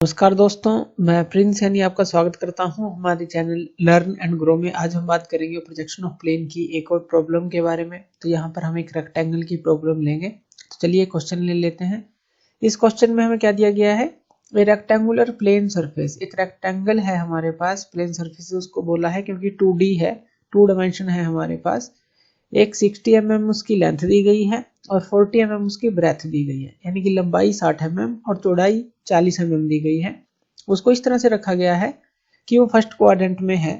नमस्कार दोस्तों, मैं प्रिंस यानी आपका स्वागत करता हूं हमारे चैनल लर्न एंड ग्रो में। आज हम बात करेंगे प्रोजेक्शन ऑफ प्लेन की एक और प्रॉब्लम के बारे में। तो यहाँ पर हम एक रेक्टेंगल की प्रॉब्लम लेंगे। तो चलिए क्वेश्चन ले लेते हैं। इस क्वेश्चन में हमें क्या दिया गया है, ए रेक्टेंगुलर प्लेन सरफेस। एक रेक्टेंगल है हमारे पास, प्लेन सरफेस उसको बोला है क्योंकि 2D है, 2 डायमेंशन है हमारे पास। एक 60 mm उसकी लेंथ दी गई है और 40 mm उसकी ब्रेथ दी गई है, यानी कि लंबाई 60 mm और चौड़ाई 40 mm दी गई है। उसको इस तरह से रखा गया है कि वो फर्स्ट क्वाड्रेंट में है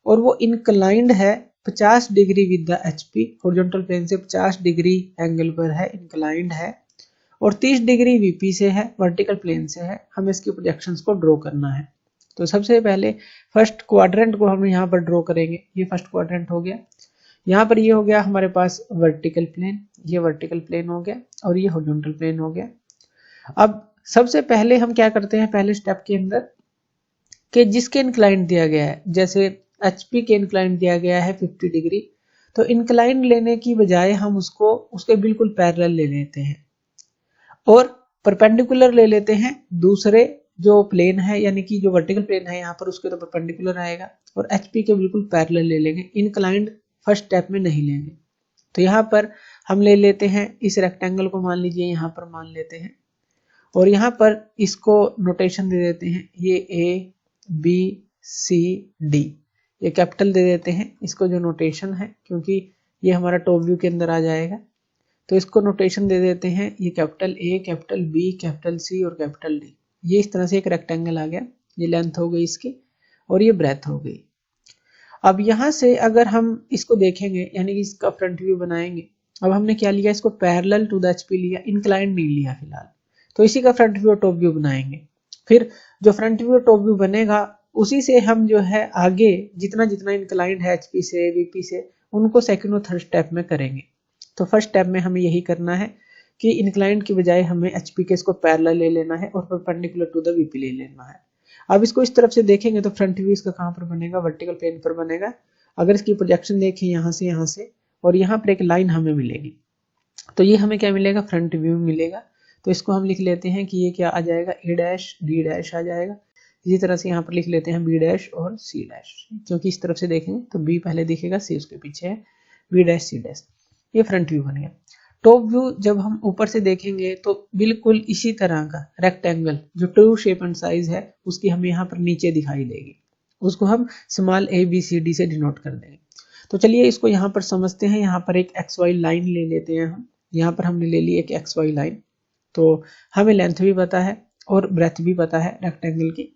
और वो इंक्लाइंड है 50 degree with the HP, horizontal plane से 50 डिग्री एंगल पर है, इंक्लाइंड है और 30 डिग्री VP से है, वर्टिकल प्लेन से है। हमें इसकी प्रोजेक्शंस को ड्रॉ करना है। तो सबसे पहले फर्स्ट क्वाड्रेंट को हम यहाँ पर ड्रॉ करेंगे। ये फर्स्ट क्वाड्रेंट हो गया। यहाँ पर ये हो गया हमारे पास वर्टिकल प्लेन, ये वर्टिकल प्लेन हो गया और ये हॉरिजॉन्टल प्लेन हो गया। अब सबसे पहले हम क्या करते हैं, पहले स्टेप के अंदर कि जिसके इंक्लाइंड दिया गया है, जैसे HP के इंक्लाइंड दिया गया है 50 डिग्री, तो इंक्लाइंड लेने की बजाय हम उसको उसके बिल्कुल पैरेलल ले लेते हैं और परपेंडिकुलर ले लेते हैं दूसरे जो प्लेन है, यानी कि जो वर्टिकल प्लेन है यहाँ पर उसके तो परपेंडिकुलर आएगा और HP के बिल्कुल पैरेलल ले लेंगे, इंक्लाइंड फर्स्ट स्टेप में नहीं लेंगे। तो यहाँ पर हम ले लेते हैं इस रेक्टेंगल को, मान लीजिए यहाँ पर मान लेते हैं और यहाँ पर इसको नोटेशन दे देते हैं, ये ABCD, ये कैपिटल दे देते हैं इसको जो नोटेशन है, क्योंकि ये हमारा टॉप व्यू के अंदर आ जाएगा। तो इसको नोटेशन दे देते हैं, ये capital A, capital B, capital C और कैपिटल D। ये इस तरह से एक रेक्टेंगल आ गया। ये लेंथ हो गई इसकी और ये ब्रेथ हो गई। अब यहाँ से अगर हम इसको देखेंगे, यानी कि इसका फ्रंट व्यू बनाएंगे। अब हमने क्या लिया, इसको पैरेलल टू द HP लिया, इंक्लाइंड नहीं लिया फिलहाल। तो इसी का फ्रंट व्यू और टॉप व्यू बनाएंगे। फिर जो फ्रंट व्यू और टॉप व्यू बनेगा उसी से हम जो है आगे जितना जितना इंक्लाइंड है HP से, VP से, उनको सेकंड और थर्ड स्टेप में करेंगे। तो फर्स्ट स्टेप में हमें यही करना है कि इंक्लाइंड की बजाय हमें HP के इसको पैरेलल ले लेना है और परपेंडिकुलर टू द VP ले लेना है। अब इसको इस तरफ से देखेंगे तो फ्रंट व्यू इसका कहाँ पर बनेगा, वर्टिकल प्लेन पर बनेगा। अगर इसकी प्रोजेक्शन देखें यहाँ से और यहाँ पर एक लाइन हमें मिलेगी, तो ये हमें क्या मिलेगा, फ्रंट व्यू मिलेगा। तो इसको हम लिख लेते हैं कि ये क्या आ जाएगा, A', D' आ जाएगा। इसी तरह से यहाँ पर लिख लेते हैं B' और C', क्योंकि इस तरफ से देखेंगे तो B पहले दिखेगा, C उसके पीछे है, B', C'। ये फ्रंट व्यू बन गया। टॉप व्यू जब हम ऊपर से देखेंगे तो बिल्कुल इसी तरह का रेक्टेंगल जो ट्रू शेप एंड साइज है उसकी हमें यहाँ पर नीचे दिखाई देगी, उसको हम स्मॉल ABCD से डिनोट कर देंगे। तो चलिए इसको यहाँ पर समझते हैं। यहाँ पर एक XY लाइन ले लेते हैं हम। यहाँ पर हमने ले ली एक XY लाइन, तो हमें लेंथ भी पता है और ब्रेथ भी पता है रेक्टेंगल की।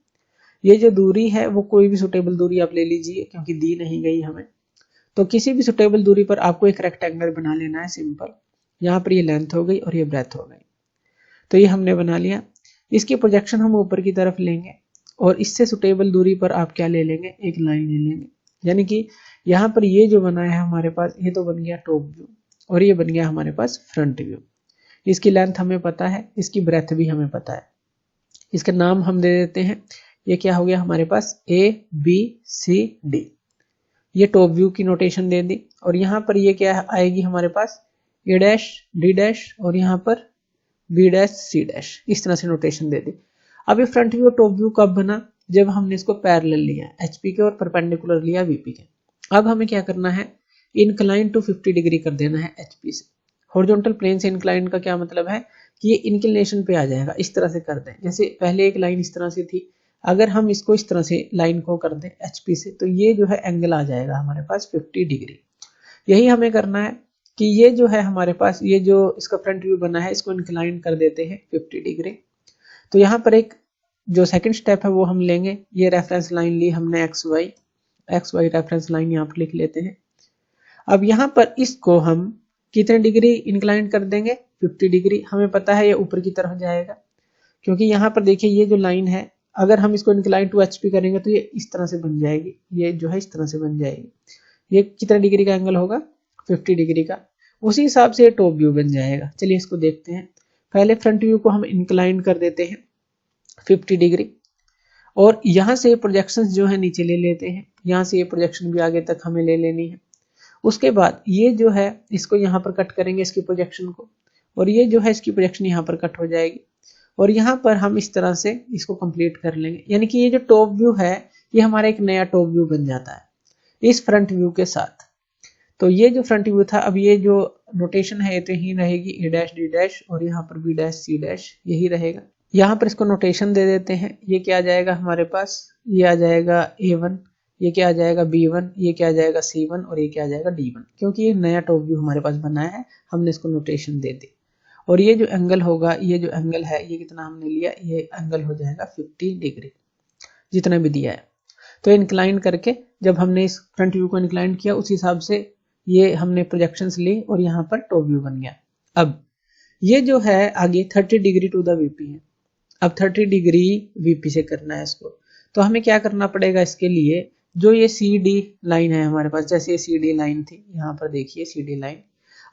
ये जो दूरी है वो कोई भी सुटेबल दूरी आप ले लीजिए, क्योंकि दी नहीं गई हमें। तो किसी भी सुटेबल दूरी पर आपको एक रेक्टेंगल बना लेना है, सिंपल। यहाँ पर ये लेंथ हो गई और ये ब्रेथ हो गई। तो ये हमने बना लिया। इसकी प्रोजेक्शन हम ऊपर की तरफ लेंगे और इससे सुटेबल दूरी पर आप क्या ले लेंगे, एक लाइन ले लेंगे। यानी कि यहाँ पर ये जो बना है हमारे पास, ये तो बन गया टॉप व्यू और ये बन गया हमारे पास फ्रंट व्यू। इसकी लेंथ हमें पता है, इसकी ब्रेथ भी हमें पता है। इसका नाम हम दे देते हैं, ये क्या हो गया हमारे पास, ABCD। ये टॉप व्यू की नोटेशन दे दी और यहाँ पर ये क्या आएगी हमारे पास, A', D' और यहाँ पर B', C'। इस तरह से नोटेशन दे दी। अब ये फ्रंट व्यू और टॉप व्यू कब बना, जब हमने इसको पैरेलल लिया, HP के और परपेंडिकुलर लिया VP के। अब हमें क्या करना है, इंक्लाइन टू 50 डिग्री कर देना है HP से। हॉरिजॉन्टल प्लेन से इंक्लाइन का क्या मतलब है कि ये इंक्लिनेशन पे आ जाएगा, इस तरह से कर दें। जैसे पहले एक लाइन इस तरह से थी, अगर हम इसको इस तरह से लाइन को कर दें HP से, तो ये जो है एंगल आ जाएगा हमारे पास 50 डिग्री। यही हमें करना है कि ये जो है हमारे पास, ये जो इसका फ्रंट व्यू बना है, इसको इंक्लाइन कर देते हैं 50 डिग्री। तो यहाँ पर एक जो सेकंड स्टेप है वो हम लेंगे। ये रेफरेंस लाइन ली हमने XY रेफरेंस लाइन यहाँ पर लिख लेते हैं। अब यहाँ पर इसको हम कितने डिग्री इंक्लाइन कर देंगे, 50 डिग्री। हमें पता है ये ऊपर की तरफ जाएगा, क्योंकि यहाँ पर देखिए ये जो लाइन है, अगर हम इसको इंक्लाइन टू HP करेंगे तो ये इस तरह से बन जाएगी, ये जो है इस तरह से बन जाएगी। ये कितने डिग्री का एंगल होगा, 50 डिग्री का। उसी हिसाब से टॉप व्यू बन जाएगा। चलिए इसको देखते हैं। पहले फ्रंट व्यू को हम इंक्लाइन कर देते हैं 50 डिग्री और यहाँ से प्रोजेक्शंस जो है नीचे ले लेते हैं। यहाँ से ये प्रोजेक्शन भी आगे तक हमें ले लेनी है। उसके बाद ये जो है इसको यहाँ पर कट करेंगे, इसकी प्रोजेक्शन को, और ये जो है इसकी प्रोजेक्शन यहाँ पर कट हो जाएगी। और यहाँ पर हम इस तरह से इसको कंप्लीट कर लेंगे, यानी कि ये जो टॉप व्यू है ये हमारा एक नया टॉप व्यू बन जाता है इस फ्रंट व्यू के साथ। तो ये जो फ्रंट व्यू था, अब ये जो नोटेशन है ये तो यही रहेगी ए डैश डी डैश और यहाँ पर बी डैश सी डैश यही रहेगा। यहाँ पर इसको नोटेशन दे देते हैं। ये क्या आ जाएगा हमारे पास, ये आ जाएगा A1, ये क्या आ जाएगा B1, ये क्या आ जाएगा C1 और ये क्या आ जाएगा D1। क्योंकि ये नया टॉप व्यू हमारे पास बना है हमने इसको नोटेशन दे दी। और ये जो एंगल होगा, ये जो एंगल है ये कितना हमने लिया, ये एंगल हो जाएगा 50 डिग्री जितना भी दिया है। तो इंक्लाइन करके जब हमने इस फ्रंट व्यू को इंक्लाइन किया उस हिसाब से ये हमने प्रोजेक्शंस ली और यहाँ पर टॉप व्यू बन गया। अब ये जो है आगे 30 डिग्री टू द VP है। अब 30 डिग्री VP से करना है इसको, तो हमें क्या करना पड़ेगा इसके लिए, जो ये CD लाइन है हमारे पास, जैसे ये CD लाइन थी, यहाँ पर देखिए CD लाइन।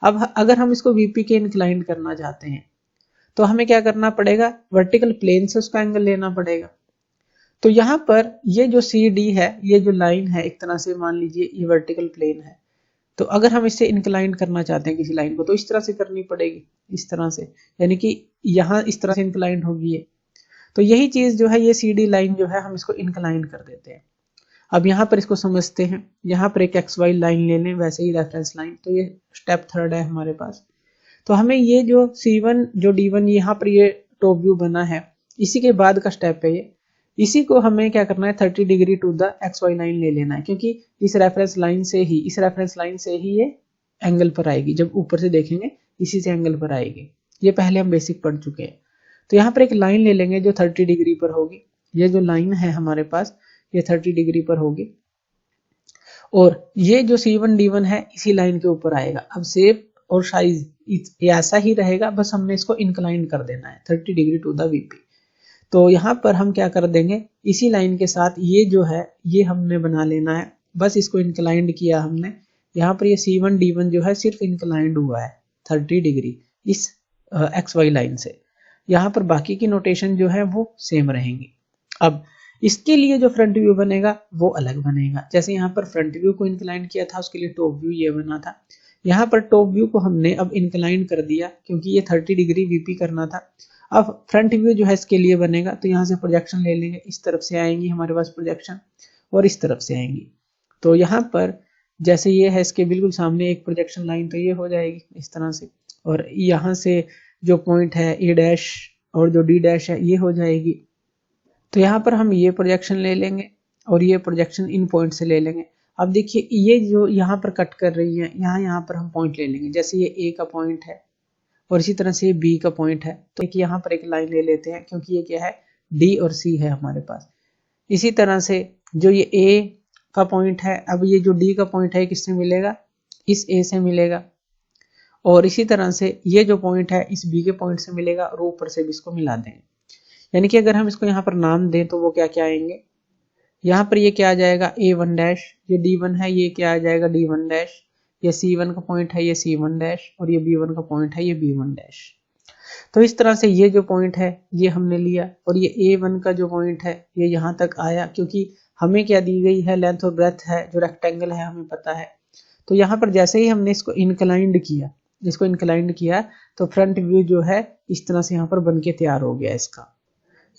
अब अगर हम इसको VP के इंक्लाइन करना चाहते हैं तो हमें क्या करना पड़ेगा, वर्टिकल प्लेन से उसका एंगल लेना पड़ेगा। तो यहाँ पर ये जो CD है, ये जो लाइन है, एक तरह से मान लीजिए ये वर्टिकल प्लेन है। तो अगर हम इसे इंक्लाइन करना चाहते हैं किसी लाइन को तो इस तरह से करनी पड़ेगी, इस तरह से, यानी कि यहाँ इस तरह से इंक्लाइन होगी ये। तो यही चीज जो है ये CD लाइन जो है हम इसको इंक्लाइन कर देते हैं। अब यहाँ पर इसको समझते हैं, यहाँ पर एक XY लाइन ले लें, वैसे ही रेफरेंस लाइन। तो ये स्टेप 3 है हमारे पास। तो हमें ये जो C1 जो D1 यहाँ पर ये टॉप व्यू बना है, इसी के बाद का स्टेप है ये। इसी को हमें क्या करना है, 30 degree to the XY line ले लेना है, क्योंकि इस रेफरेंस लाइन से ही ये एंगल पर आएगी। जब ऊपर से देखेंगे इसी से एंगल पर आएगी। ये पहले हम बेसिक पढ़ चुके हैं। तो यहाँ पर एक लाइन ले लेंगे जो 30 डिग्री पर होगी। ये जो लाइन है हमारे पास ये 30 डिग्री पर होगी और ये जो C1 D1 है इसी लाइन के ऊपर आएगा। अब शेप और साइज ऐसा ही रहेगा, बस हमने इसको इंक्लाइन कर देना है 30 डिग्री टू द VP। तो यहाँ पर हम क्या कर देंगे, इसी लाइन के साथ ये जो है ये हमने बना लेना है, बस इसको इंक्लाइंड किया हमने। यहाँ पर ये C1 D1 जो है सिर्फ इंक्लाइंड हुआ है 30 डिग्री इस XY लाइन से। यहाँ पर बाकी की नोटेशन जो है वो सेम रहेंगी। अब इसके लिए जो फ्रंट व्यू बनेगा वो अलग बनेगा। जैसे यहाँ पर फ्रंट व्यू को इंक्लाइन किया था उसके लिए टॉप व्यू ये बना था। यहाँ पर टॉप व्यू को हमने अब इंक्लाइन कर दिया क्योंकि ये 30 डिग्री VP करना था। अब फ्रंट व्यू जो है इसके लिए बनेगा, तो यहाँ से प्रोजेक्शन ले लेंगे, इस तरफ से आएंगी हमारे पास प्रोजेक्शन और इस तरफ से आएंगी। तो यहाँ पर जैसे ये है इसके बिल्कुल सामने एक प्रोजेक्शन लाइन, तो ये हो जाएगी इस तरह से। और यहाँ से जो पॉइंट है A डैश और जो D डैश है ये हो जाएगी। तो यहाँ पर हम ये प्रोजेक्शन ले लेंगे और ये प्रोजेक्शन इन पॉइंट से ले लेंगे। अब देखिए ये जो यहाँ पर कट कर रही है, यहाँ पर हम पॉइंट ले लेंगे। जैसे ये A का पॉइंट है और इसी तरह से ये B का पॉइंट है, तो एक यहाँ पर एक लाइन ले लेते हैं क्योंकि ये क्या है D और C है हमारे पास। इसी तरह से जो ये A का पॉइंट है, अब ये जो D का पॉइंट है किससे मिलेगा, इस A से मिलेगा। और इसी तरह से ये जो पॉइंट है इस B के पॉइंट से मिलेगा और ऊपर से भी इसको मिला देंगे। यानी कि अगर हम इसको यहाँ पर नाम दें तो वो क्या क्या आएंगे, यहाँ पर ये क्या आ जाएगा A1 डैश, ये D1 है ये क्या आ जाएगा D1 डैश, ये C1 का पॉइंट है ये C1 डैश और ये B1 का पॉइंट है ये B1 डैश। तो इस तरह से ये जो पॉइंट है ये हमने लिया और ये A1 का जो पॉइंट है ये यहाँ तक आया, क्योंकि हमें क्या दी गई है, लेंथ और ब्रेथ है, जो रेक्टेंगल है हमें पता है। तो यहाँ पर जैसे ही हमने इसको इंक्लाइंड किया तो फ्रंट व्यू जो है इस तरह से यहाँ पर बन के तैयार हो गया इसका।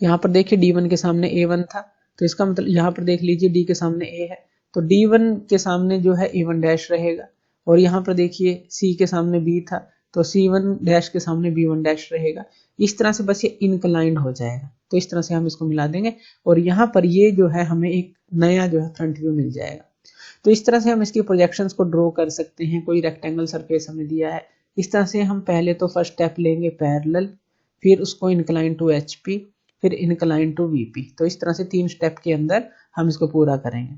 यहाँ पर देखिए D1 के सामने A1 था, तो इसका मतलब यहाँ पर देख लीजिए D के सामने A है तो D1 के सामने जो है A1 डैश रहेगा। और यहाँ पर देखिए C के सामने B था तो C1 डैश के सामने B1 डैश रहेगा। इस तरह से बस ये इंक्लाइंड हो जाएगा। तो इस तरह से हम इसको मिला देंगे और यहाँ पर ये जो है हमें एक नया जो है फ्रंट व्यू मिल जाएगा। तो इस तरह से हम इसकी प्रोजेक्शंस को ड्रॉ कर सकते हैं। कोई रेक्टेंगल सरफेस हमें दिया है, इस तरह से हम पहले तो फर्स्ट स्टेप लेंगे पैरेलल, फिर उसको इंक्लाइन टू HP, फिर इंक्लाइन टू VP। तो इस तरह से 3 स्टेप के अंदर हम इसको पूरा करेंगे।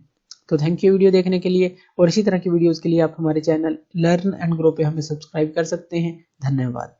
तो थैंक यू वीडियो देखने के लिए, और इसी तरह की वीडियोस के लिए आप हमारे चैनल लर्न एंड ग्रो पे हमें सब्सक्राइब कर सकते हैं। धन्यवाद।